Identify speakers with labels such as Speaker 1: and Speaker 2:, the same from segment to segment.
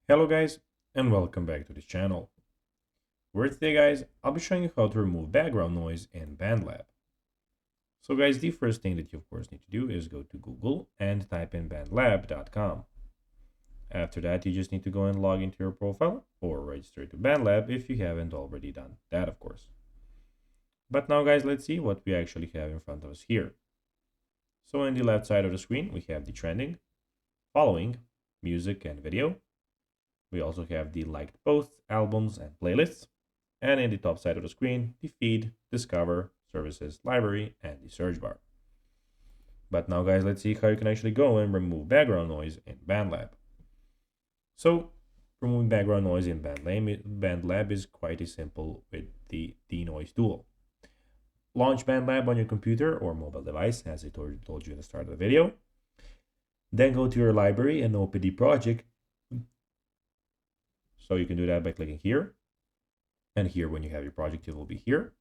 Speaker 1: Hello guys, and welcome back to this channel. Where today guys, I'll be showing you how to remove background noise in Bandlab. So guys, the first thing that you of course need to do is go to Google and type in bandlab.com. After that, you just need to go and log into your profile or register to Bandlab if you haven't already done that of course. But now guys, let's see what we actually have in front of us here. So in the left side of the screen, we have the trending, following, music and video. We also have the liked posts, albums, and playlists. And in the top side of the screen, the feed, discover, services, library, and the search bar. But now guys, let's see how you can actually go and remove background noise in Bandlab. So removing background noise in Bandlab is quite simple with the denoise tool. Launch Bandlab on your computer or mobile device, as I told you at the start of the video. Then go to your library and open the project. So you can do that by clicking here. And here, when you have your project, it will be here.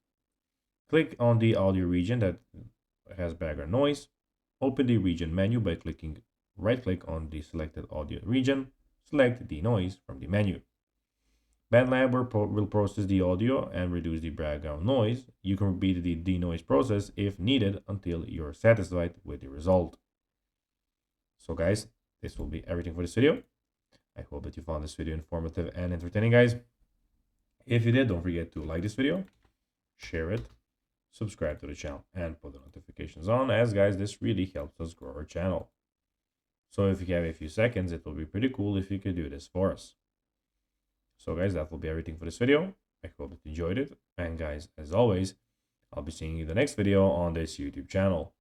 Speaker 1: Click on the audio region that has background noise. Open the region menu by clicking right-click on the selected audio region. Select the noise from the menu. Bandlab will process the audio and reduce the background noise. You can repeat the denoise process if needed until you're satisfied with the result. So guys, this will be everything for this video. I hope that you found this video informative and entertaining, guys. If you did, don't forget to like this video, share it, subscribe to the channel, and put the notifications on, as guys, this really helps us grow our channel. So if you have a few seconds, it will be pretty cool if you could do this for us. So guys, that will be everything for this video. I hope that you enjoyed it. And guys, as always, I'll be seeing you in the next video on this YouTube channel.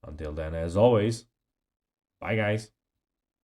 Speaker 1: Until then, as always, bye guys.